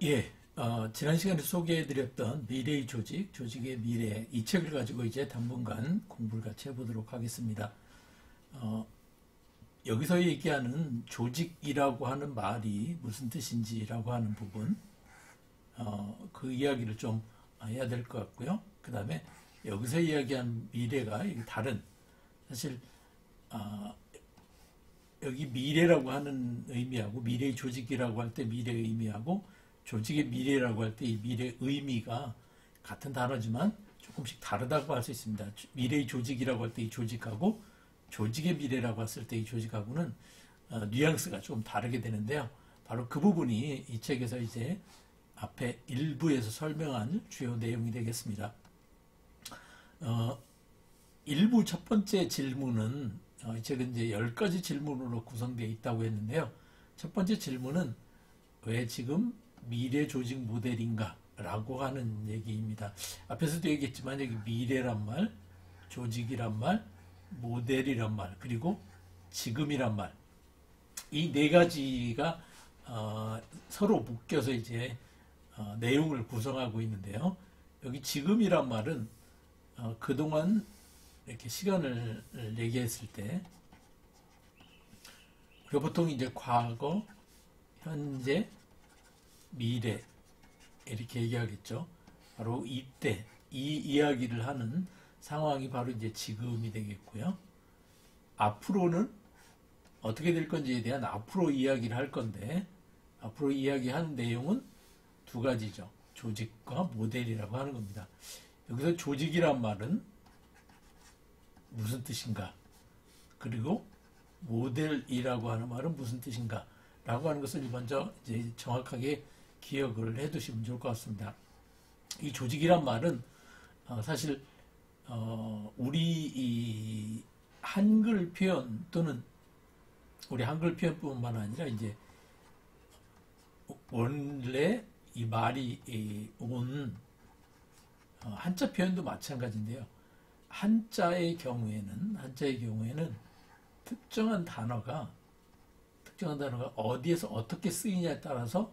예, 지난 시간에 소개해드렸던 미래의 조직, 조직의 미래, 이 책을 가지고 이제 당분간 공부를 같이 해보도록 하겠습니다. 여기서 얘기하는 조직이라고 하는 말이 무슨 뜻인지라고 하는 부분, 그 이야기를 좀 해야 될 것 같고요. 그 다음에 여기서 이야기한 미래가 다른, 사실, 여기 미래라고 하는 의미하고 미래의 조직이라고 할 때 미래의 의미하고 조직의 미래라고 할 때 이 미래의 의미가 같은 단어지만 조금씩 다르다고 할 수 있습니다. 미래의 조직이라고 할 때 이 조직하고 조직의 미래라고 했을 때 이 조직하고는 뉘앙스가 좀 다르게 되는데요. 바로 그 부분이 이 책에서 이제 앞에 일부에서 설명한 주요 내용이 되겠습니다. 일부 첫 번째 질문은 이 책은 이제 10가지 질문으로 구성되어 있다고 했는데요. 첫 번째 질문은 왜 지금 미래 조직 모델인가? 라고 하는 얘기입니다. 앞에서도 얘기했지만 여기 미래란 말, 조직이란 말, 모델이란 말, 그리고 지금이란 말. 이 네 가지가 서로 묶여서 이제 내용을 구성하고 있는데요. 여기 지금이란 말은 그동안 이렇게 시간을 얘기했을 때 우리가 보통 이제 과거, 현재, 미래 이렇게 얘기하겠죠. 바로 이때 이 이야기를 하는 상황이 바로 이제 지금이 되겠고요. 앞으로는 어떻게 될 건지에 대한 앞으로 이야기를 할 건데 앞으로 이야기한 내용은 두 가지죠. 조직과 모델이라고 하는 겁니다. 여기서 조직이란 말은 무슨 뜻인가? 그리고 모델이라고 하는 말은 무슨 뜻인가? 라고 하는 것을 먼저 이제 정확하게 기억을 해 두시면 좋을 것 같습니다. 이 조직이란 말은 사실 우리 이 한글 표현 또는 우리 한글 표현뿐만 아니라 이제 원래 이 말이 온 한자 표현도 마찬가지인데요. 한자의 경우에는 특정한 단어가 어디에서 어떻게 쓰이냐에 따라서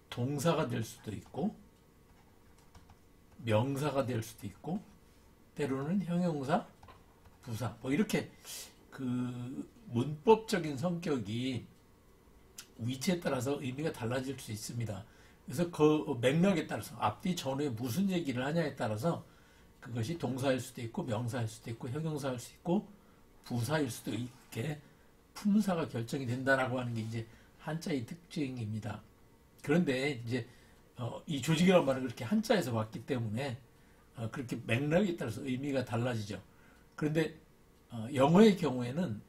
동사가 될 수도 있고 명사가 될 수도 있고 때로는 형용사, 부사 뭐 이렇게 그 문법적인 성격이 위치에 따라서 의미가 달라질 수 있습니다. 그래서 그 맥락에 따라서 앞뒤 전후에 무슨 얘기를 하냐에 따라서 그것이 동사일 수도 있고 명사일 수도 있고 형용사일 수도 있고 부사일 수도 있게 품사가 결정이 된다라고 하는 게 이제 한자의 특징입니다. 그런데 이제 이 조직이라는 말은 그렇게 한자에서 왔기 때문에 그렇게 맥락에 따라서 의미가 달라지죠. 그런데 영어의 경우에는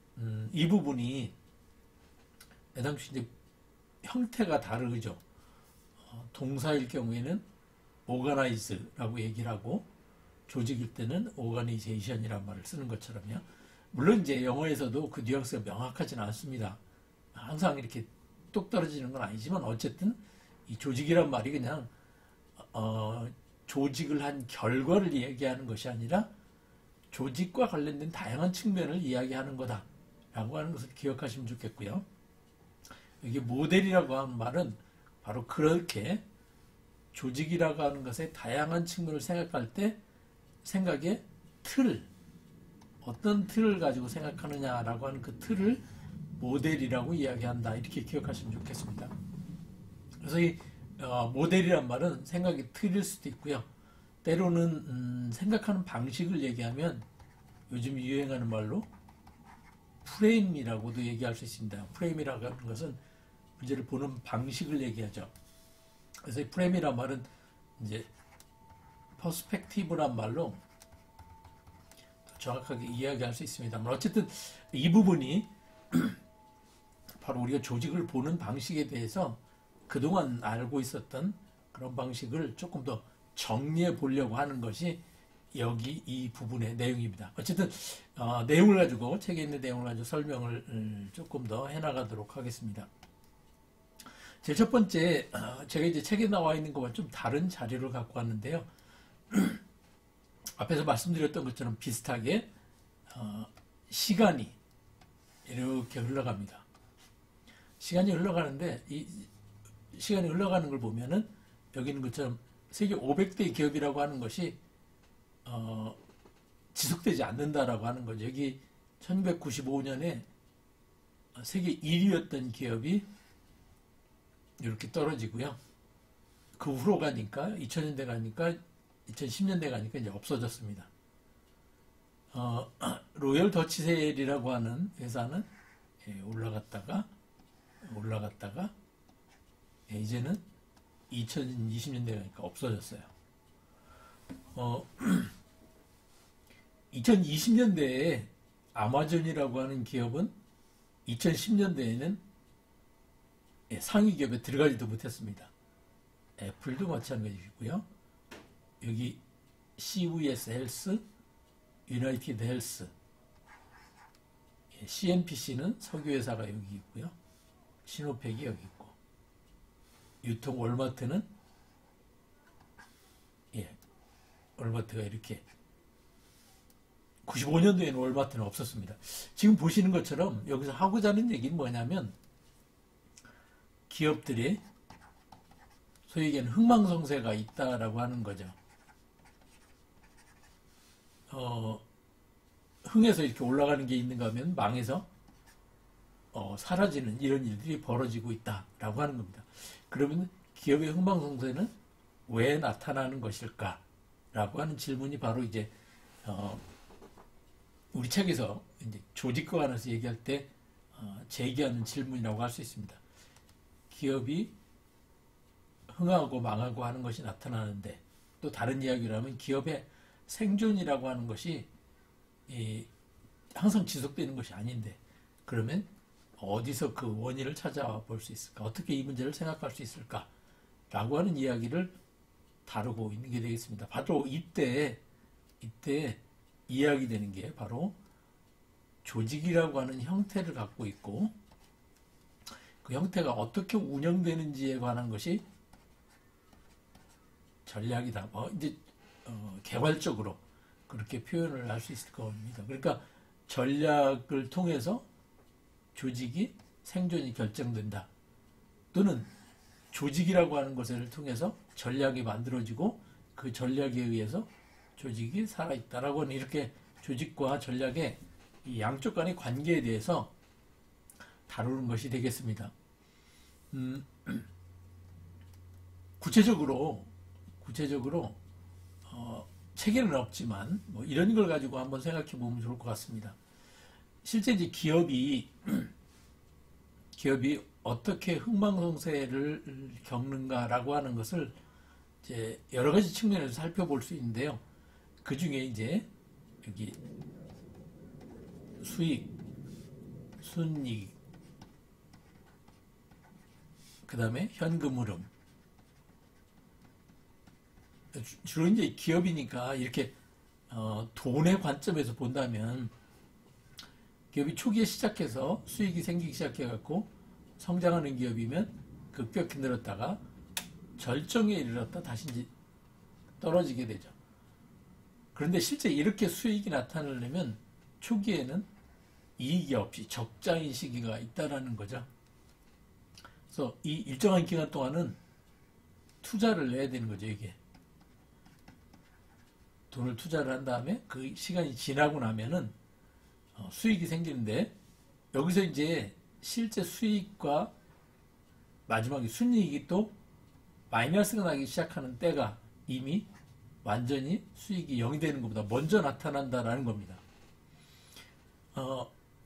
이 부분이 애당초 이제 형태가 다르죠. 동사일 경우에는 organize라고 얘기를 하고 조직일 때는 organization이라는 말을 쓰는 것처럼요. 물론 이제 영어에서도 그 뉘앙스가 명확하지는 않습니다. 항상 이렇게 똑 떨어지는 건 아니지만 어쨌든 이 조직이란 말이 그냥 조직을 한 결과를 이야기하는 것이 아니라 조직과 관련된 다양한 측면을 이야기하는 거다라고 하는 것을 기억하시면 좋겠고요. 여기 모델이라고 하는 말은 바로 그렇게 조직이라고 하는 것의 다양한 측면을 생각할 때 생각의 틀, 어떤 틀을 가지고 생각하느냐라고 하는 그 틀을 모델이라고 이야기한다. 이렇게 기억하시면 좋겠습니다. 그래서 이 모델이란 말은 생각의 틀일 수도 있고요. 때로는 생각하는 방식을 얘기하면 요즘 유행하는 말로 프레임이라고도 얘기할 수 있습니다. 프레임이라고 하는 것은 문제를 보는 방식을 얘기하죠. 그래서 이 프레임이란 말은 이제 퍼스펙티브란 말로 정확하게 이야기할 수 있습니다만 어쨌든 이 부분이 바로 우리가 조직을 보는 방식에 대해서 그동안 알고 있었던 그런 방식을 조금 더 정리해 보려고 하는 것이 여기 이 부분의 내용입니다. 어쨌든 내용을 가지고 책에 있는 내용을 가지고 설명을 조금 더 해나가도록 하겠습니다. 제 첫 번째 제가 이제 책에 나와 있는 것과 좀 다른 자료를 갖고 왔는데요. 앞에서 말씀드렸던 것처럼 비슷하게 시간이 이렇게 흘러갑니다. 시간이 흘러가는데 이 시간이 흘러가는 걸 보면은 여기 있는 것처럼 세계 500대 기업이라고 하는 것이 지속되지 않는다라고 하는 거죠. 여기 1995년에 세계 1위였던 기업이 이렇게 떨어지고요. 그 후로 가니까 2000년대 가니까 2010년대 가니까 이제 없어졌습니다. 로열 더치셀이라고 하는 회사는 올라갔다가 이제는 2020년대 가니까 없어졌어요. 2020년대에 아마존이라고 하는 기업은 2010년대에는 상위 기업에 들어가지도 못했습니다. 애플도 마찬가지고요. 여기 CVS 헬스, 유나이티드 헬스, CNPC는 석유회사가 여기 있고요. 시노팩이 여기 있고, 유통 월마트는 월마트가 이렇게 95년도에는 월마트는 없었습니다. 지금 보시는 것처럼 여기서 하고자 하는 얘기는 뭐냐면 기업들이 소위 얘기하는 흥망성쇠가 있다라고 하는 거죠. 흥해서 이렇게 올라가는 게 있는가 하면 망해서 사라지는 이런 일들이 벌어지고 있다라고 하는 겁니다. 그러면 기업의 흥망성쇠는 왜 나타나는 것일까라고 하는 질문이 바로 이제 우리 책에서 이제 조직과 관해서 얘기할 때 제기하는 질문이라고 할 수 있습니다. 기업이 흥하고 망하고 하는 것이 나타나는데, 또 다른 이야기를 하면 기업의 생존이라고 하는 것이 항상 지속되는 것이 아닌데, 그러면 어디서 그 원인을 찾아볼 수 있을까? 어떻게 이 문제를 생각할 수 있을까? 라고 하는 이야기를 다루고 있는 게 되겠습니다. 바로 이때 이야기되는 게 바로 조직이라고 하는 형태를 갖고 있고, 그 형태가 어떻게 운영되는지에 관한 것이 전략이다. 이제 개괄적으로 그렇게 표현을 할 수 있을 겁니다. 그러니까 전략을 통해서 조직이 생존이 결정된다. 또는 조직이라고 하는 것을 통해서 전략이 만들어지고 그 전략에 의해서 조직이 살아있다라고 하는, 이렇게 조직과 전략의 이 양쪽 간의 관계에 대해서 다루는 것이 되겠습니다. 구체적으로 체계는 없지만 뭐 이런 걸 가지고 한번 생각해 보면 좋을 것 같습니다. 실제 이제 기업이 어떻게 흥망성쇠를 겪는가라고 하는 것을 이제 여러 가지 측면에서 살펴볼 수 있는데요. 그 중에 이제 여기 수익, 순이익, 그 다음에 현금 흐름. 주로 이제 기업이니까 이렇게 돈의 관점에서 본다면, 기업이 초기에 시작해서 수익이 생기기 시작해갖고 성장하는 기업이면 급격히 늘었다가 절정에 이르렀다 다시 이제 떨어지게 되죠. 그런데 실제 이렇게 수익이 나타나려면 초기에는 이익이 없이 적자인 시기가 있다라는 거죠. 그래서 이 일정한 기간 동안은 투자를 내야 되는 거죠. 이게 돈을 투자를 한 다음에 그 시간이 지나고 나면은 수익이 생기는데, 여기서 이제 실제 수익과 마지막에 순이익이 또 마이너스가 나기 시작하는 때가 이미 완전히 수익이 0이 되는 것보다 먼저 나타난다라는 겁니다.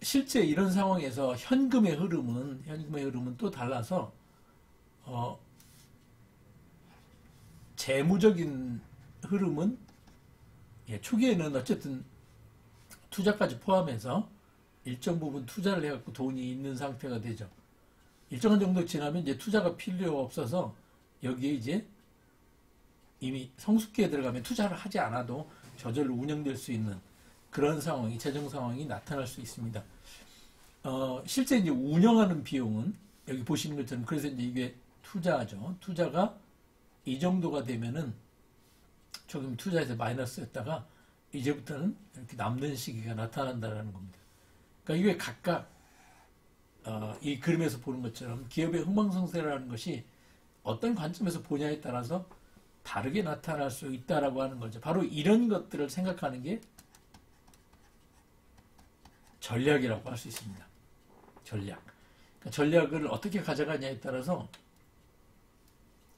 실제 이런 상황에서 현금의 흐름은 또 달라서 재무적인 흐름은 초기에는 어쨌든 투자까지 포함해서 일정 부분 투자를 해갖고 돈이 있는 상태가 되죠. 일정한 정도 지나면 이제 투자가 필요 없어서 여기에 이제 이미 성숙기에 들어가면 투자를 하지 않아도 저절로 운영될 수 있는 그런 상황이, 재정 상황이 나타날 수 있습니다. 실제 이제 운영하는 비용은 여기 보시는 것처럼, 그래서 이제 이게 투자죠. 투자가 이 정도가 되면은 조금 투자해서 마이너스였다가 이제부터는 이렇게 남는 시기가 나타난다는 겁니다. 그러니까 이게 각각 이 그림에서 보는 것처럼 기업의 흥망성쇠라는 것이 어떤 관점에서 보냐에 따라서 다르게 나타날 수 있다라고 하는 거죠. 바로 이런 것들을 생각하는 게 전략이라고 할 수 있습니다. 전략. 그러니까 전략을 어떻게 가져가냐에 따라서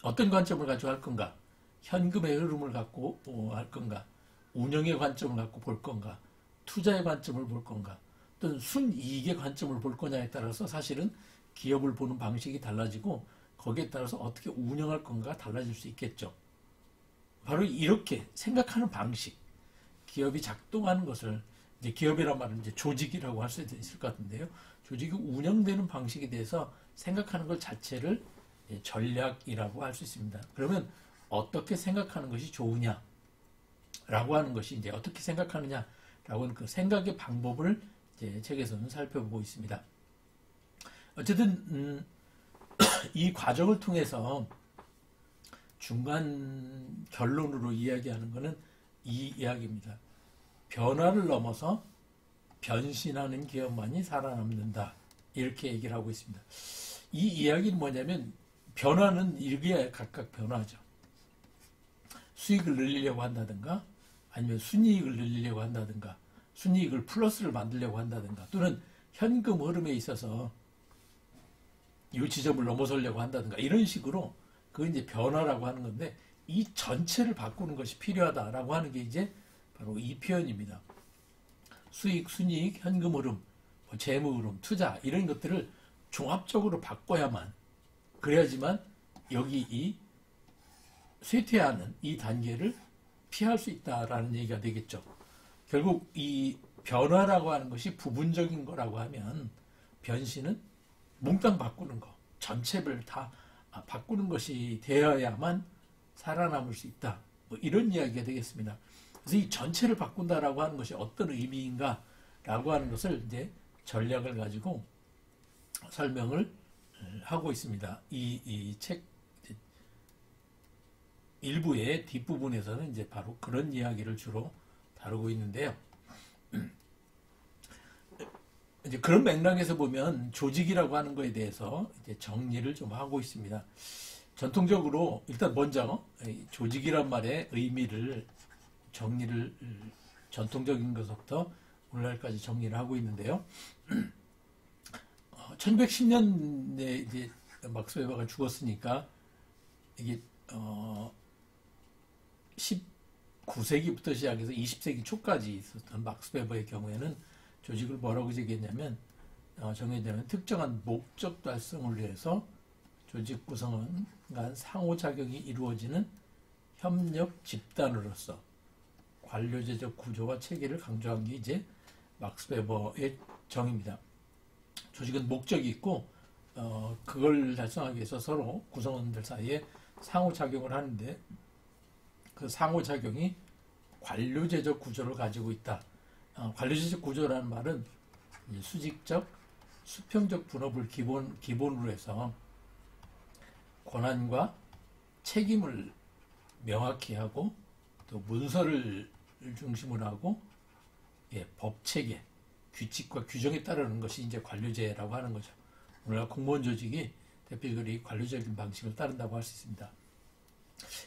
어떤 관점을 가지고 할 건가? 현금의 흐름을 갖고 할 건가? 운영의 관점을 갖고 볼 건가? 투자의 관점을 볼 건가? 또는 순이익의 관점을 볼 거냐에 따라서 사실은 기업을 보는 방식이 달라지고 거기에 따라서 어떻게 운영할 건가가 달라질 수 있겠죠. 바로 이렇게 생각하는 방식, 기업이 작동하는 것을 이제 기업이란 말은 이제 조직이라고 할 수 있을 것 같은데요. 조직이 운영되는 방식에 대해서 생각하는 것 자체를 전략이라고 할 수 있습니다. 그러면 어떻게 생각하는 것이 좋으냐라고 하는 것이 이제 어떻게 생각하느냐라고 하는 그 생각의 방법을 이제 책에서는 살펴보고 있습니다. 어쨌든 이 과정을 통해서 중간 결론으로 이야기하는 것은 이 이야기입니다. 변화를 넘어서 변신하는 기업만이 살아남는다. 이렇게 얘기를 하고 있습니다. 이 이야기는 뭐냐면 변화는 이게 각각 변화죠. 수익을 늘리려고 한다든가 아니면 순이익을 늘리려고 한다든가 순이익을 플러스를 만들려고 한다든가 또는 현금 흐름에 있어서 이 지점을 넘어서려고 한다든가 이런 식으로 그건 이제 변화라고 하는 건데 이 전체를 바꾸는 것이 필요하다라고 하는 게 이제 바로 이 표현입니다. 수익, 순이익, 현금 흐름, 재무 흐름, 투자 이런 것들을 종합적으로 바꿔야만 그래야지만 여기 이 쇠퇴하는 이 단계를 피할 수 있다라는 얘기가 되겠죠. 결국 이 변화라고 하는 것이 부분적인 거라고 하면 변신은 몽땅 바꾸는 거, 전체를 다 바꾸는 것이 되어야만 살아남을 수 있다. 뭐 이런 이야기가 되겠습니다. 그래서 이 전체를 바꾼다라고 하는 것이 어떤 의미인가라고 하는 것을 이제 전략을 가지고 설명을 하고 있습니다. 이 책 일부의 뒷부분에서는 이제 바로 그런 이야기를 주로 다루고 있는데요. 이제 그런 맥락에서 보면 조직이라고 하는 것에 대해서 이제 정리를 좀 하고 있습니다. 전통적으로 일단 먼저 조직이란 말의 의미를 정리를 전통적인 것부터 오늘날까지 정리를 하고 있는데요. 1910년대 이제 막스 웨버가 죽었으니까 이게 19세기부터 시작해서 20세기 초까지 있었던 막스 웨버의 경우에는 조직을 뭐라고 얘기했냐면 정해지면 특정한 목적 달성을 위해서 조직 구성원 간 상호작용이 이루어지는 협력 집단으로서 관료제적 구조와 체계를 강조한 게 이제 막스 웨버의 정의입니다. 조직은 목적이 있고 그걸 달성하기 위해서 서로 구성원들 사이에 상호작용을 하는데 그 상호작용이 관료제적 구조를 가지고 있다. 관료제적 구조라는 말은 수직적, 수평적 분업을 기본으로 해서 권한과 책임을 명확히 하고 또 문서를 중심으로 하고 법체계, 규칙과 규정에 따르는 것이 이제 관료제라고 하는 거죠. 오늘날 공무원 조직이 대표적으로 이 관료적인 방식을 따른다고 할 수 있습니다.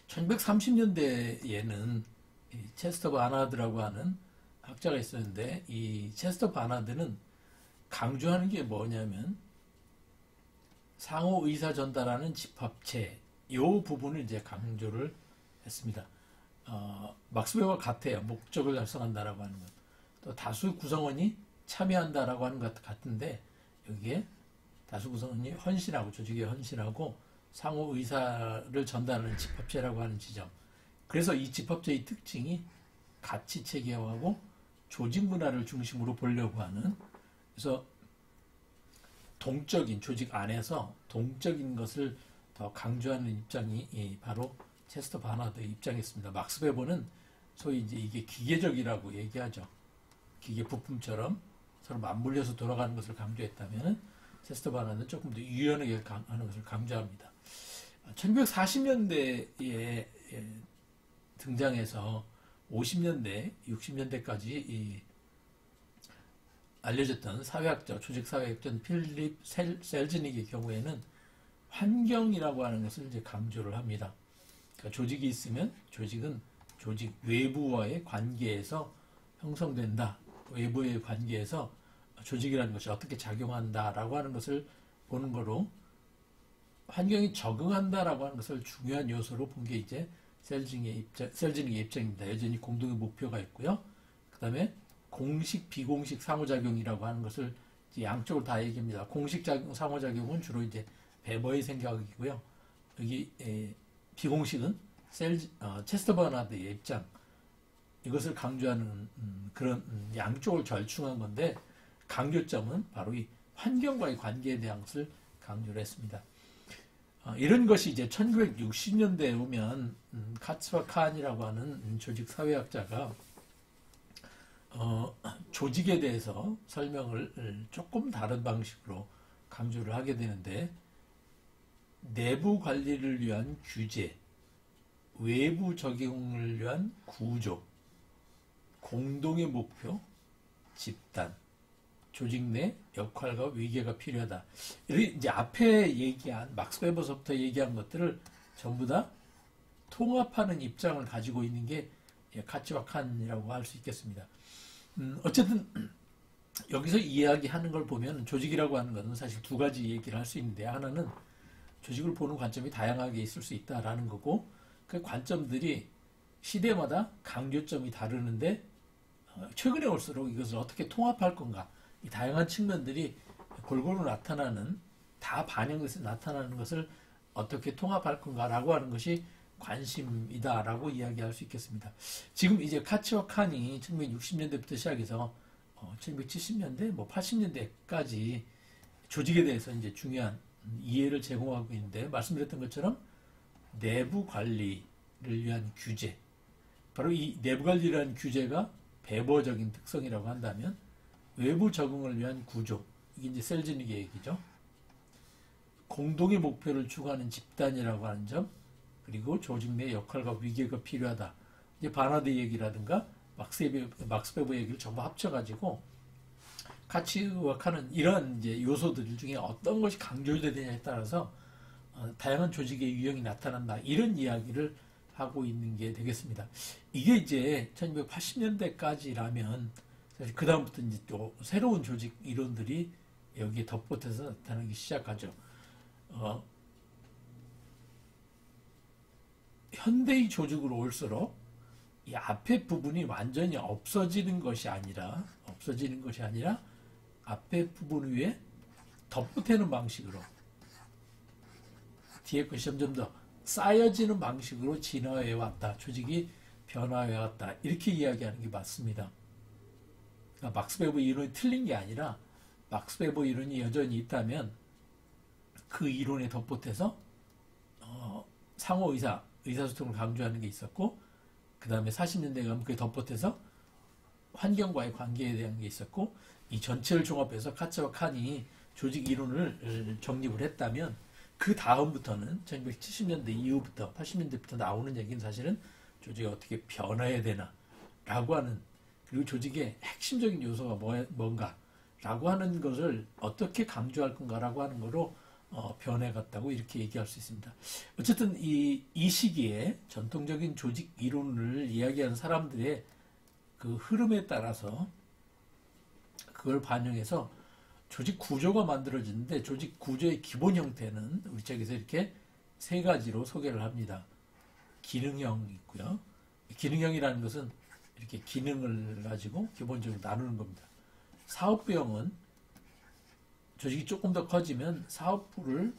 1930년대에는 체스터 바나드라고 하는 학자가 있었는데 이 체스터 바나드는 강조하는 게 뭐냐면 상호 의사 전달하는 집합체 이 부분을 이제 강조를 했습니다. 막스 웨버와 같아요. 목적을 달성한다라고 하는 것. 또 다수 구성원이 참여한다라고 하는 것 같은데 여기에 다수 구성원이 헌신하고 조직에 헌신하고 상호 의사를 전달하는 집합체라고 하는 지점. 그래서 이 집합체의 특징이 가치 체계화하고 조직 문화를 중심으로 보려고 하는 그래서 동적인 조직 안에서 동적인 것을 더 강조하는 입장이 바로 체스터 바나드의 입장이었습니다. 막스 웨버는 소위 이제 이게 기계적이라고 얘기하죠. 기계 부품처럼 서로 맞물려서 돌아가는 것을 강조했다면 체스터 바나드는 조금 더 유연하게 하는 것을 강조합니다. 1940년대에 등장해서 50년대, 60년대까지 알려졌던 사회학자, 조직사회학자 필립 셀즈닉의 경우에는 환경이라고 하는 것을 이제 강조를 합니다. 그러니까 조직이 있으면 조직은 조직 외부와의 관계에서 형성된다. 외부의 관계에서 조직이라는 것이 어떻게 작용한다라고 하는 것을 보는 거로 환경이 적응한다라고 하는 것을 중요한 요소로 본 게 이제 셀즈닉의 입장입니다. 여전히 공동의 목표가 있고요. 그 다음에 공식, 비공식 상호작용이라고 하는 것을 양쪽을 다 얘기합니다. 공식 상호작용은 주로 이제 베버의 생각이고요. 여기 비공식은 체스터 버나드의 입장, 이것을 강조하는 그런 양쪽을 절충한 건데, 강조점은 바로 이 환경과의 관계에 대한 것을 강조를 했습니다. 이런 것이 이제 1960년대에 오면 카츠와 칸이라고 하는 조직 사회학자가 조직에 대해서 설명을 조금 다른 방식으로 강조를 하게 되는데, 내부 관리를 위한 규제, 외부 적용을 위한 구조, 공동의 목표, 집단, 조직 내 역할과 위계가 필요하다. 이렇게 이제 앞에 얘기한 막스 웨버서부터 얘기한 것들을 전부 다 통합하는 입장을 가지고 있는 게 카츠와 칸이라고 할 수 있겠습니다. 어쨌든 여기서 이야기하는 걸 보면 조직이라고 하는 것은 사실 두 가지 얘기를 할 수 있는데, 하나는 조직을 보는 관점이 다양하게 있을 수 있다라는 거고, 그 관점들이 시대마다 강조점이 다르는데 최근에 올수록 이것을 어떻게 통합할 건가, 이 다양한 측면들이 골고루 나타나는, 다 반영돼서 나타나는 것을 어떻게 통합할 건가라고 하는 것이 관심이다라고 이야기할 수 있겠습니다. 지금 이제 카츠와 칸이 1960년대부터 시작해서 1970년대, 80년대까지 조직에 대해서 이제 중요한 이해를 제공하고 있는데, 말씀드렸던 것처럼 내부 관리를 위한 규제, 바로 이 내부 관리라는 규제가 배버적인 특성이라고 한다면, 외부 적응을 위한 구조, 이게 이제 셀즈닉의 얘기죠. 공동의 목표를 추구하는 집단이라고 하는 점, 그리고 조직 내 역할과 위계가 필요하다. 이제 바나드 얘기라든가 막스 베버 얘기를 전부 합쳐가지고 카츠와 칸은 이런 이제 요소들 중에 어떤 것이 강조되느냐에 따라서 다양한 조직의 유형이 나타난다, 이런 이야기를 하고 있는 게 되겠습니다. 이게 이제 1980년대까지라면 사실 그 다음부터 이제 또 새로운 조직 이론들이 여기에 덧붙여서 나타나기 시작하죠. 현대의 조직으로 올수록 이 앞에 부분이 완전히 없어지는 것이 아니라 앞에 부분 위에 덧붙이는 방식으로, 뒤에 것이 점점 더 쌓여지는 방식으로 진화해 왔다, 조직이 변화해 왔다, 이렇게 이야기하는 게 맞습니다. 그러니까 막스 베버 이론이 틀린 게 아니라, 막스 베버 이론이 여전히 있다면 그 이론에 덧붙여서 상호 의사소통을 강조하는 게 있었고, 그 다음에 40년대에 가면 그게 덧붙여서 환경과의 관계에 대한 게 있었고, 이 전체를 종합해서 카츠와 칸이 조직 이론을 정립을 했다면, 그 다음부터는 1970년대 이후부터 80년대부터 나오는 얘기는 사실은 조직이 어떻게 변화해야 되나 라고 하는, 그리고 조직의 핵심적인 요소가 뭔가 라고 하는 것을 어떻게 강조할 건가라고 하는 거로 변해갔다고 이렇게 얘기할 수 있습니다. 어쨌든 이 시기에 전통적인 조직 이론을 이야기하는 사람들의 그 흐름에 따라서 그걸 반영해서 조직 구조가 만들어지는데, 조직 구조의 기본 형태는 우리 책에서 이렇게 세 가지로 소개를 합니다. 기능형이 있고요. 기능형이라는 것은 이렇게 기능을 가지고 기본적으로 나누는 겁니다. 사업부형은 조직이 조금 더 커지면 사업부를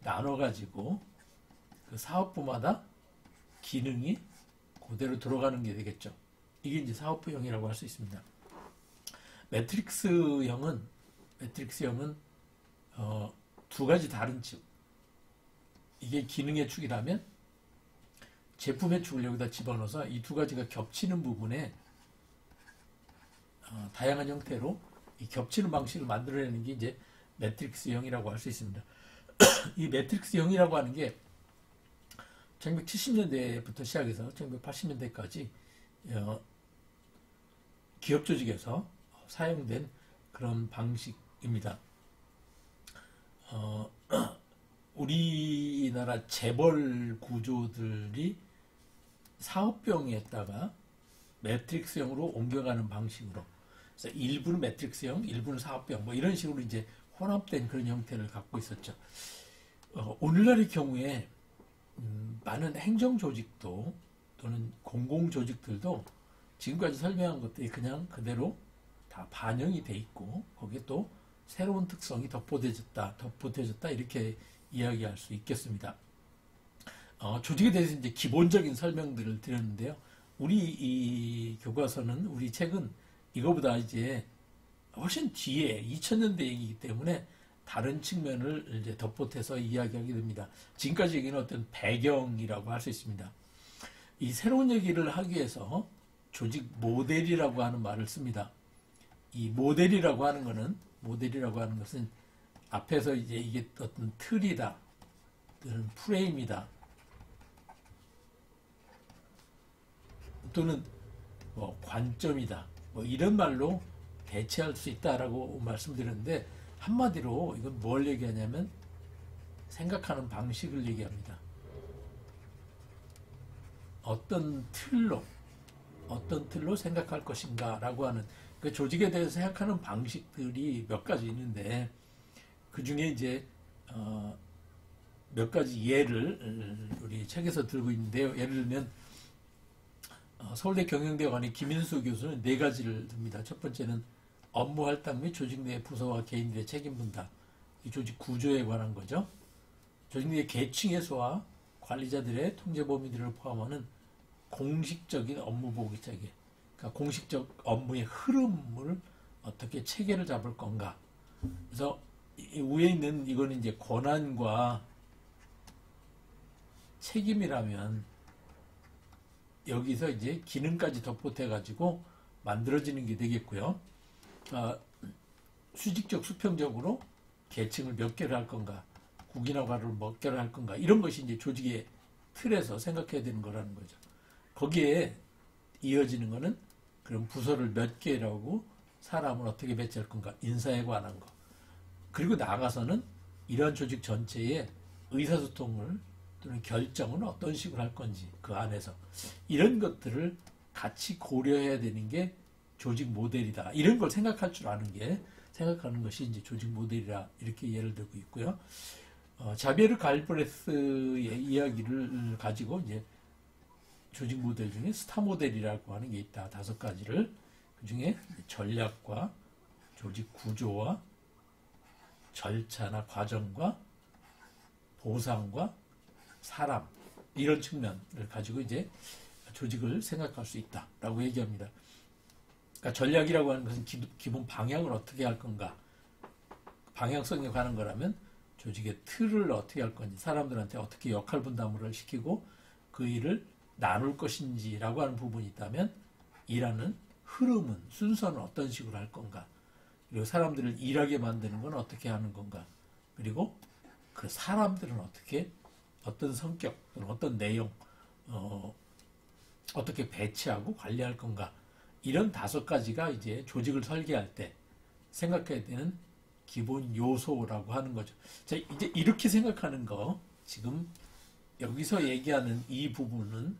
나눠가지고 그 사업부마다 기능이 그대로 들어가는 게 되겠죠. 이게 이제 사업부형이라고 할 수 있습니다. 매트릭스형은 두 가지 다른 축, 이게 기능의 축이라면 제품의 축을 여기다 집어넣어서 이 두 가지가 겹치는 부분에 다양한 형태로 이 겹치는 방식을 만들어내는 게 이제 매트릭스형이라고 할 수 있습니다. 이 매트릭스형이라고 하는 게 1970년대부터 시작해서 1980년대까지 기업 조직에서 사용된 그런 방식입니다. 우리나라 재벌 구조들이 사업병에다가 매트릭스형으로 옮겨가는 방식으로, 그래서 일부는 매트릭스형, 일부는 사업병, 뭐 이런 식으로 이제 혼합된 그런 형태를 갖고 있었죠. 오늘날의 경우에 많은 행정 조직도 또는 공공 조직들도 지금까지 설명한 것들이 그냥 그대로 다 반영이 돼 있고, 거기에 또 새로운 특성이 덧보태졌다 이렇게 이야기할 수 있겠습니다. 조직에 대해서 이제 기본적인 설명들을 드렸는데요. 우리 이 교과서는, 우리 책은 이거보다 이제 훨씬 뒤에 2000년대 얘기이기 때문에 다른 측면을 이제 덧보태서 이야기하게 됩니다. 지금까지 얘기는 어떤 배경이라고 할 수 있습니다. 이 새로운 얘기를 하기 위해서 조직 모델이라고 하는 말을 씁니다. 이 모델이라고 하는 것은 앞에서 이제 이게 어떤 틀이다, 또는 프레임이다, 또는 뭐 관점이다, 뭐 이런 말로 대체할 수 있다라고 말씀드렸는데, 한마디로 이건 뭘 얘기하냐면 생각하는 방식을 얘기합니다. 어떤 틀로 생각할 것인가라고 하는, 그 조직에 대해서 생각하는 방식들이 몇 가지 있는데, 그 중에 이제 몇 가지 예를 우리 책에서 들고 있는데요. 예를 들면 서울대 경영대학원의 김인수 교수는 네 가지를 듭니다. 첫 번째는 업무 할당 및 조직 내 부서와 개인들의 책임 분담, 이 조직 구조에 관한 거죠. 조직 내 계층 해소와 관리자들의 통제 범위들을 포함하는 공식적인 업무 보기 체계, 그러니까 공식적 업무의 흐름을 어떻게 체계를 잡을 건가. 그래서 이 위에 있는 이거는 이제 권한과 책임이라면, 여기서 이제 기능까지 덧보태 가지고 만들어지는 게 되겠고요. 수직적 수평적으로 계층을 몇 개를 할 건가, 국이나 과를 몇 개를 할 건가, 이런 것이 이제 조직의 틀에서 생각해야 되는 거라는 거죠. 거기에 이어지는 거는 그럼 부서를 몇 개라고, 사람을 어떻게 배치할 건가, 인사에 관한 거. 그리고 나아가서는 이러한 조직 전체의 의사소통을 또는 결정은 어떤 식으로 할 건지, 그 안에서 이런 것들을 같이 고려해야 되는 게 조직 모델이다. 이런 걸 생각하는 것이 이제 조직 모델이라, 이렇게 예를 들고 있고요. 자비에르 갈브레스의 이야기를 가지고 이제 조직 모델 중에 스타 모델이라고 하는 게 있다. 5가지를. 그 중에 전략과 조직 구조와 절차나 과정과 보상과 사람, 이런 측면을 가지고 이제 조직을 생각할 수 있다라고 얘기합니다. 그러니까 전략이라고 하는 것은 기본 방향을 어떻게 할 건가, 방향성에 관한 거라면 조직의 틀을 어떻게 할 건지, 사람들한테 어떻게 역할 분담을 시키고 그 일을 나눌 것인지라고 하는 부분이 있다면, 일하는 흐름은, 순서는 어떤 식으로 할 건가, 그리고 사람들을 일하게 만드는 건 어떻게 하는 건가, 그리고 그 사람들은 어떤 성격, 어떤 내용, 어떻게 배치하고 관리할 건가, 이런 5가지가 이제 조직을 설계할 때 생각해야 되는 기본 요소라고 하는 거죠. 자, 이제 이렇게 생각하는 거, 지금 여기서 얘기하는 이 부분은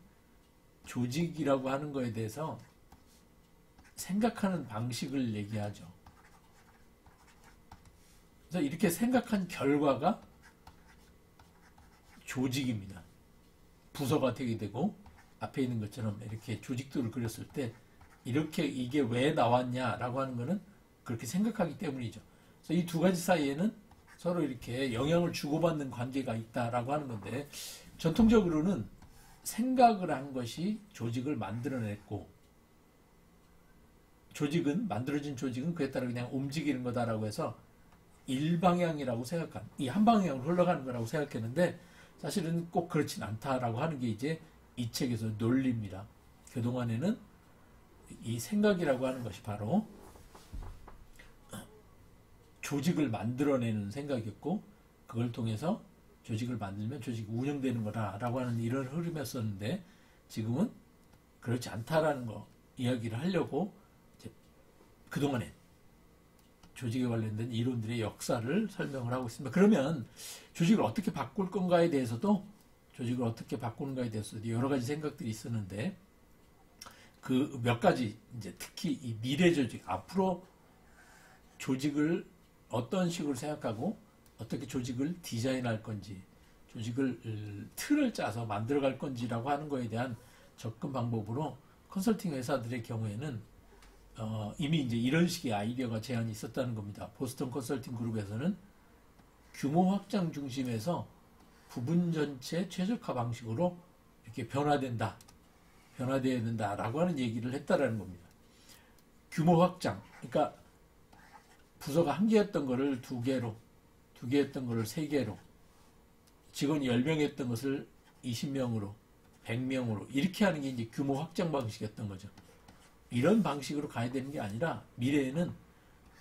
조직이라고 하는 거에 대해서 생각하는 방식을 얘기하죠. 그래서 이렇게 생각한 결과가 조직입니다. 부서가 되게 되고, 앞에 있는 것처럼 이렇게 조직들을 그렸을 때 이렇게 이게 왜 나왔냐라고 하는 거는 그렇게 생각하기 때문이죠. 그래서 이 2가지 사이에는 서로 이렇게 영향을 주고받는 관계가 있다라고 하는 건데, 전통적으로는 생각을 한 것이 조직을 만들어냈고, 만들어진 조직은 그에 따라 그냥 움직이는 거다라고 해서 일방향이라고 생각한, 이 한 방향으로 흘러가는 거라고 생각했는데, 사실은 꼭 그렇진 않다라고 하는 게 이제 이 책에서 논리입니다. 그동안에는 이 생각이라고 하는 것이 바로 조직을 만들어내는 생각이었고, 그걸 통해서 조직을 만들면 조직이 운영되는 거다라고 하는 이런 흐름이었었는데, 지금은 그렇지 않다라는 거 이야기를 하려고 이제 그동안에 조직에 관련된 이론들의 역사를 설명을 하고 있습니다. 그러면 조직을 어떻게 바꿀 건가에 대해서도 조직을 어떻게 바꾸는가에 대해서도 여러 가지 생각들이 있었는데 그 몇 가지 이제 특히 이 미래 조직 앞으로 조직을 어떤 식으로 생각하고 어떻게 조직을 디자인할 건지 조직을 틀을 짜서 만들어갈 건지라고 하는 거에 대한 접근 방법으로 컨설팅 회사들의 경우에는 이미 이제 이런 식의 아이디어가 제안이 있었다는 겁니다. 보스턴 컨설팅 그룹에서는 규모 확장 중심에서 부분 전체 최적화 방식으로 이렇게 변화돼야 된다라고 하는 얘기를 했다라는 겁니다. 규모 확장, 그러니까 부서가 한 개였던 거를 두 개로, 두 개였던 거를 세 개로, 직원이 10명이었던 것을 20명으로, 100명으로 이렇게 하는 게 이제 규모 확장 방식이었던 거죠. 이런 방식으로 가야 되는 게 아니라 미래에는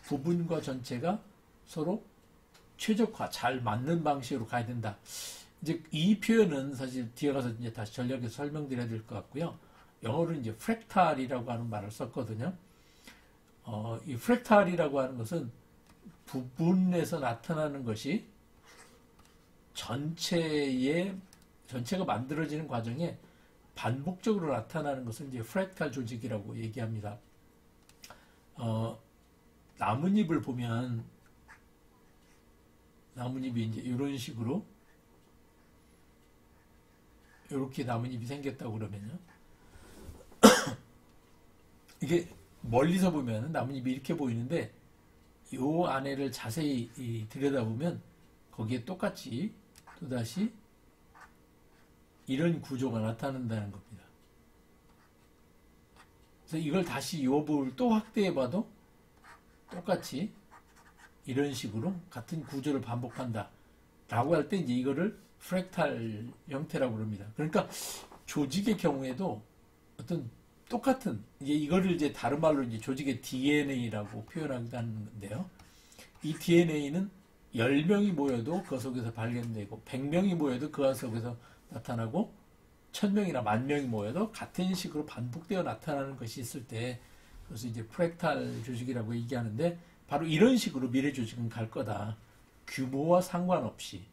부분과 전체가 서로 최적화, 잘 맞는 방식으로 가야 된다. 이제 이 표현은 사실 뒤에 가서 이제 다시 전략에서 설명드려야 될 것 같고요. 영어로 이제 프랙탈이라고 하는 말을 썼거든요. 이 프랙탈이라고 하는 것은 부분에서 나타나는 것이 전체가 만들어지는 과정에 반복적으로 나타나는 것을 이제 프랙탈 조직이라고 얘기합니다. 나뭇잎을 보면 나뭇잎이 이제 이런 식으로 이렇게 나뭇잎이 생겼다고 그러면요. 이게 멀리서 보면 나뭇잎이 이렇게 보이는데 이 안에를 자세히 들여다보면 거기에 똑같이 또다시 이런 구조가 나타난다는 겁니다. 그래서 이걸 다시 이 부분을 또 확대해봐도 똑같이 이런 식으로 같은 구조를 반복한다 라고 할 때 이제 이거를 프랙탈 형태라고 그럽니다. 그러니까 조직의 경우에도 어떤 똑같은 이거를 이제 다른 말로 이제 조직의 DNA라고 표현하기도 하는데요. 이 DNA는 10명이 모여도 그 속에서 발견되고 100명이 모여도 그 속에서 나타나고 1000명이나 10,000명이 모여도 같은 식으로 반복되어 나타나는 것이 있을 때 그래서 이제 프랙탈 조직이라고 얘기하는데 바로 이런 식으로 미래 조직은 갈 거다. 규모와 상관없이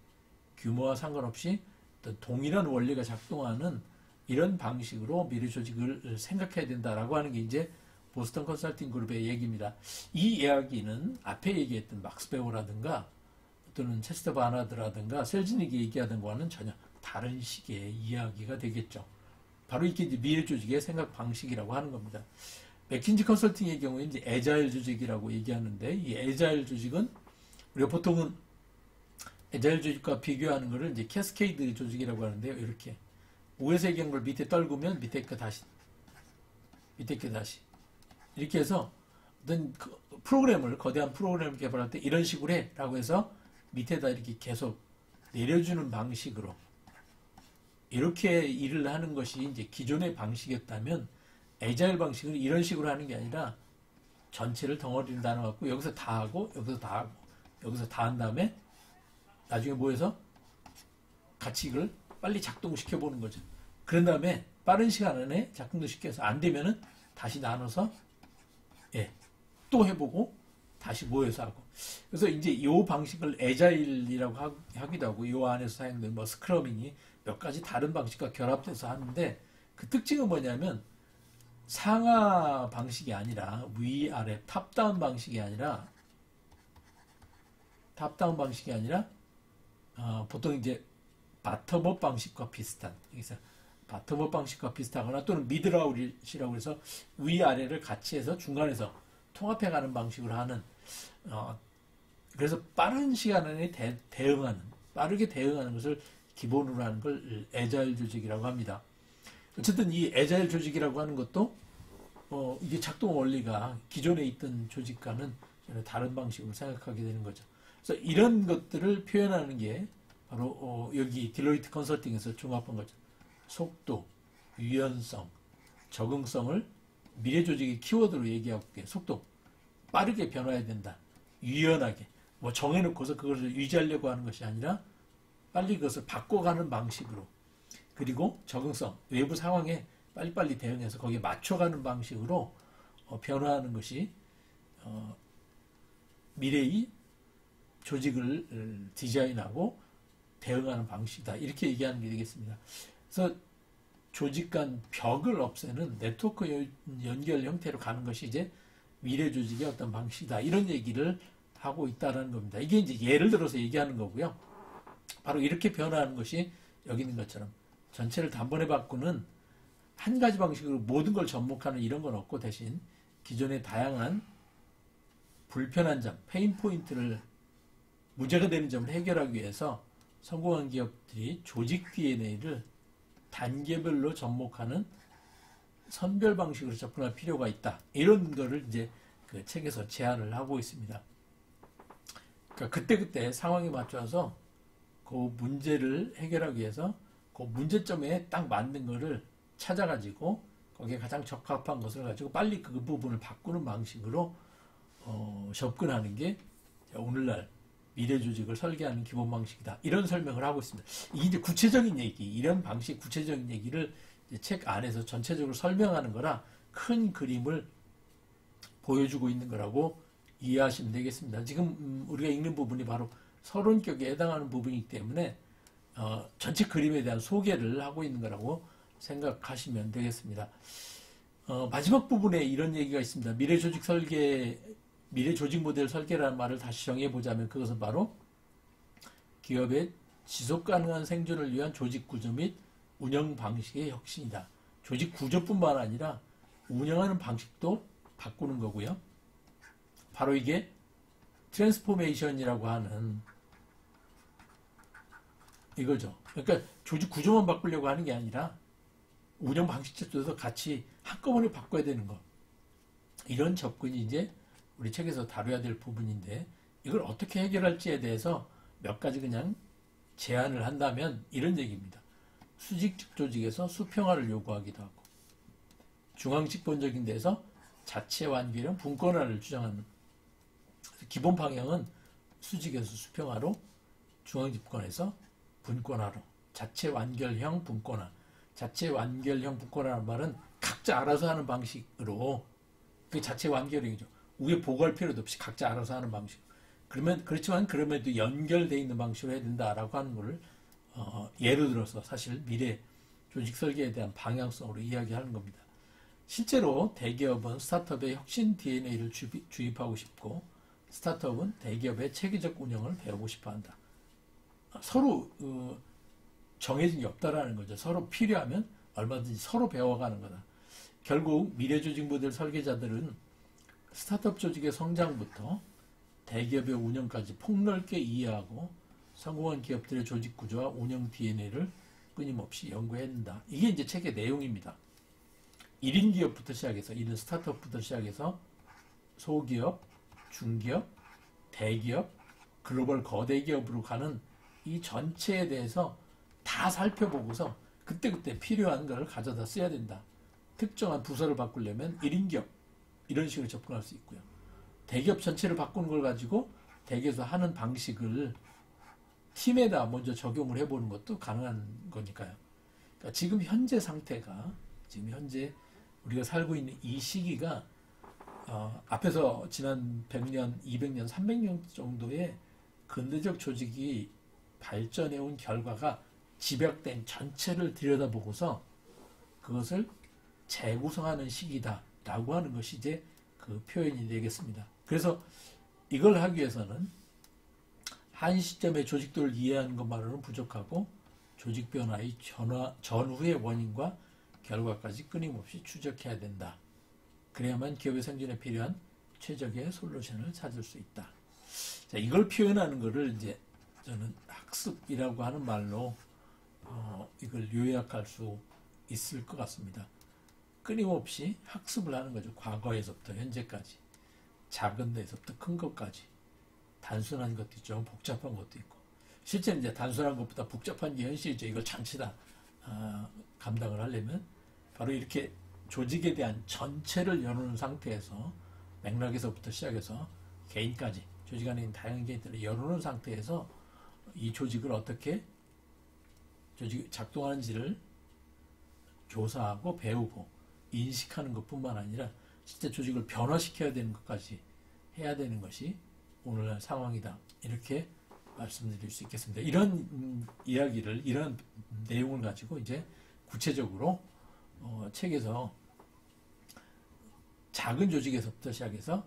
어떤 동일한 원리가 작동하는 이런 방식으로 미래 조직을 생각해야 된다라고 하는 게 이제 보스턴 컨설팅 그룹의 얘기입니다. 이 이야기는 앞에 얘기했던 막스 베어라든가 또는 체스터 바나드라든가 셀즈닉이 얘기하던 거와는 전혀 다른 식의 이야기가 되겠죠. 바로 이게 이제 미래 조직의 생각 방식이라고 하는 겁니다. 맥킨지 컨설팅의 경우에 이제 애자일 조직이라고 얘기하는데 이 애자일 조직은 우리가 보통은 애자일 조직과 비교하는 것을 이제 캐스케이드 조직이라고 하는데요. 이렇게 위에서 얘기한 걸 밑에 떨구면 밑에 거 다시 이렇게 해서 어떤 프로그램을 거대한 프로그램을 개발할 때 이런 식으로 해라고 해서 밑에다 이렇게 계속 내려주는 방식으로 이렇게 일을 하는 것이 이제 기존의 방식이었다면 애자일 방식은 이런 식으로 하는 게 아니라 전체를 덩어리를 나눠갖고 여기서 다 하고 여기서 다 하고 여기서 다 한 다음에 나중에 모여서 같이 이걸 빨리 작동시켜 보는 거죠. 그런 다음에 빠른 시간 안에 작동도 시켜서 안 되면은 다시 나눠서 또 해보고 다시 모여서 하고. 그래서 이제 이 방식을 애자일이라고 하기도 하고 이 안에서 사용된 뭐 스크럼이니 몇 가지 다른 방식과 결합돼서 하는데 그 특징은 뭐냐면 상하 방식이 아니라 위아래 탑다운 방식이 아니라 보통 이제 바텀업 방식과 비슷한 여기서 바텀업 방식과 비슷하거나 또는 미드라웃이라고 해서 위아래를 같이 해서 중간에서 통합해가는 방식으로 하는 그래서 빠른 시간 안에 빠르게 대응하는 것을 기본으로 하는 걸 애자일 조직이라고 합니다. 어쨌든 이 애자일 조직이라고 하는 것도 이게 작동 원리가 기존에 있던 조직과는 다른 방식으로 생각하게 되는 거죠. 그래서 이런 것들을 표현하는 게 바로 여기 딜로이트 컨설팅에서 종합한 거죠. 속도, 유연성, 적응성을 미래 조직의 키워드로 얘기하고 있게 속도, 빠르게 변화해야 된다. 유연하게 뭐 정해놓고서 그것을 유지하려고 하는 것이 아니라 빨리 그것을 바꿔가는 방식으로 그리고 적응성, 외부 상황에 빨리빨리 대응해서 거기에 맞춰가는 방식으로 변화하는 것이 미래의 조직을 디자인하고 대응하는 방식이다. 이렇게 얘기하는 게 되겠습니다. 그래서 조직 간 벽을 없애는 네트워크 연결 형태로 가는 것이 이제 미래 조직의 어떤 방식이다. 이런 얘기를 하고 있다는 겁니다. 이게 이제 예를 들어서 얘기하는 거고요. 바로 이렇게 변화하는 것이 여기 있는 것처럼 전체를 단번에 바꾸는 한 가지 방식으로 모든 걸 접목하는 이런 건 없고, 대신 기존의 다양한 불편한 점, 페인 포인트를 문제가 되는 점을 해결하기 위해서 성공한 기업들이 조직 DNA를 단계별로 접목하는 선별 방식으로 접근할 필요가 있다. 이런 거를 이제 그 책에서 제안을 하고 있습니다. 그러니까 그때그때 상황에 맞춰서 그 문제를 해결하기 위해서 그 문제점에 딱 맞는 거를 찾아가지고 거기에 가장 적합한 것을 가지고 빨리 그 부분을 바꾸는 방식으로 접근하는 게 오늘날 미래 조직을 설계하는 기본 방식이다. 이런 설명을 하고 있습니다. 이게 이제 구체적인 얘기, 이런 방식 구체적인 얘기를 책 안에서 전체적으로 설명하는 거라 큰 그림을 보여주고 있는 거라고 이해하시면 되겠습니다. 지금 우리가 읽는 부분이 바로 서론격에 해당하는 부분이기 때문에 전체 그림에 대한 소개를 하고 있는 거라고 생각하시면 되겠습니다. 마지막 부분에 이런 얘기가 있습니다. 미래 조직 설계, 미래 조직 모델 설계라는 말을 다시 정의해 보자면 그것은 바로 기업의 지속 가능한 생존을 위한 조직 구조 및 운영 방식의 혁신이다. 조직 구조뿐만 아니라 운영하는 방식도 바꾸는 거고요. 바로 이게 트랜스포메이션이라고 하는 이거죠. 그러니까 조직 구조만 바꾸려고 하는 게 아니라 운영 방식도 같이 한꺼번에 바꿔야 되는 거. 이런 접근이 이제 우리 책에서 다뤄야 될 부분인데, 이걸 어떻게 해결할지에 대해서 몇 가지 그냥 제안을 한다면 이런 얘기입니다. 수직적 조직에서 수평화를 요구하기도 하고, 중앙집권적인 데서 자체 완결형 분권화를 주장하는, 기본 방향은 수직에서 수평화로, 중앙집권에서 분권화로, 자체 완결형 분권화. 자체 완결형 분권화라는 말은 각자 알아서 하는 방식으로, 그게 자체 완결형이죠. 위에 보고할 필요도 없이 각자 알아서 하는 방식. 그렇지만 그럼에도 연결되어 있는 방식으로 해야 된다라고 하는 것을 예를 들어서 사실 미래 조직 설계에 대한 방향성으로 이야기하는 겁니다. 실제로 대기업은 스타트업의 혁신 DNA를 주입하고 싶고, 스타트업은 대기업의 체계적 운영을 배우고 싶어 한다. 서로 정해진 게 없다라는 거죠. 서로 필요하면 얼마든지 서로 배워가는 거다. 결국 미래 조직 모델 설계자들은 스타트업 조직의 성장부터 대기업의 운영까지 폭넓게 이해하고 성공한 기업들의 조직 구조와 운영 DNA를 끊임없이 연구해야 된다. 이게 이제 책의 내용입니다. 1인 기업부터 시작해서, 1인 스타트업부터 시작해서 소기업, 중기업, 대기업, 글로벌 거대 기업으로 가는 이 전체에 대해서 다 살펴보고서 그때그때 필요한 걸 가져다 써야 된다. 특정한 부서를 바꾸려면 1인 기업, 이런 식으로 접근할 수 있고요. 대기업 전체를 바꾸는 걸 가지고 대기업에서 하는 방식을 팀에다 먼저 적용을 해보는 것도 가능한 거니까요. 그러니까 지금 현재 상태가, 지금 현재 우리가 살고 있는 이 시기가 앞에서 지난 100년, 200년, 300년 정도의 근대적 조직이 발전해온 결과가 집약된 전체를 들여다보고서 그것을 재구성하는 시기다라고 하는 것이 이제 그 표현이 되겠습니다. 그래서 이걸 하기 위해서는 한 시점의 조직들을 이해하는 것만으로는 부족하고, 조직 변화의 전후의 원인과 결과까지 끊임없이 추적해야 된다. 그래야만 기업의 생존에 필요한 최적의 솔루션을 찾을 수 있다. 자, 이걸 표현하는 것을 이제 저는 학습이라고 하는 말로 이걸 요약할 수 있을 것 같습니다. 끊임없이 학습을 하는 거죠. 과거에서부터 현재까지. 작은 데서부터 큰 것까지. 단순한 것도 있죠. 복잡한 것도 있고. 실제는 이제 단순한 것보다 복잡한 게 현실이죠. 이걸 전체 다 감당을 하려면 바로 이렇게 조직에 대한 전체를 열어놓은 상태에서, 맥락에서부터 시작해서 개인까지, 조직 안에 있는 다양한 개인들을 열어놓은 상태에서 이 조직을 어떻게 조직이 작동하는지를 조사하고 배우고 인식하는 것뿐만 아니라 실제 조직을 변화시켜야 되는 것까지 해야 되는 것이 오늘날 상황이다. 이렇게 말씀드릴 수 있겠습니다. 이런 이야기를, 이런 내용을 가지고 이제 구체적으로 책에서 작은 조직에서부터 시작해서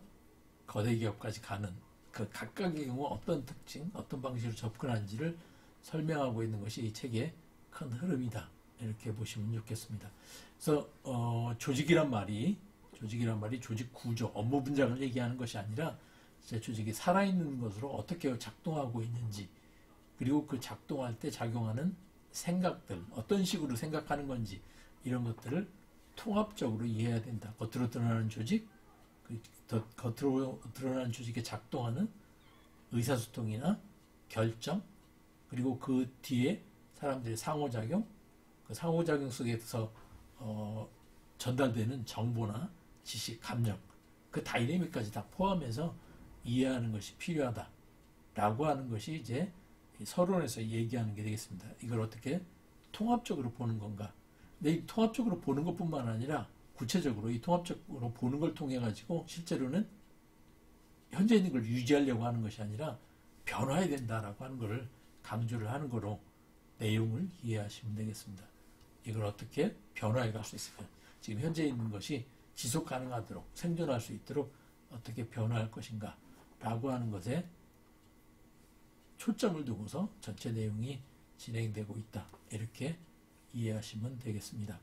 거대 기업까지 가는 그 각각의 경우 어떤 특징, 어떤 방식으로 접근하는지를 설명하고 있는 것이 이 책의 큰 흐름이다. 이렇게 보시면 좋겠습니다. 그래서 조직이란 말이 조직 구조, 업무 분장을 얘기하는 것이 아니라 제 조직이 살아있는 것으로 어떻게 작동하고 있는지, 그리고 그 작동할 때 작용하는 생각들, 어떤 식으로 생각하는 건지, 이런 것들을 통합적으로 이해해야 된다. 겉으로 드러나는 조직, 겉으로 드러나는 조직에 작동하는 의사소통이나 결정, 그리고 그 뒤에 사람들의 상호작용, 그 상호작용 속에서 전달되는 정보나 지식, 감정, 그 다이내믹까지 다 포함해서 이해하는 것이 필요하다라고 하는 것이 이제 서론에서 얘기하는 게 되겠습니다. 이걸 어떻게 통합적으로 보는 건가? 근데 이 통합적으로 보는 것뿐만 아니라 구체적으로 이 통합적으로 보는 걸 통해 가지고 실제로는 현재 있는 걸 유지하려고 하는 것이 아니라 변화해야 된다라고 하는 것을 강조를 하는 거로 내용을 이해하시면 되겠습니다. 이걸 어떻게 변화해 갈 수 있을까? 지금 현재 있는 것이 지속 가능하도록 생존할 수 있도록 어떻게 변화할 것인가 라고 하는 것에 초점을 두고서 전체 내용이 진행되고 있다. 이렇게 이해하시면 되겠습니다.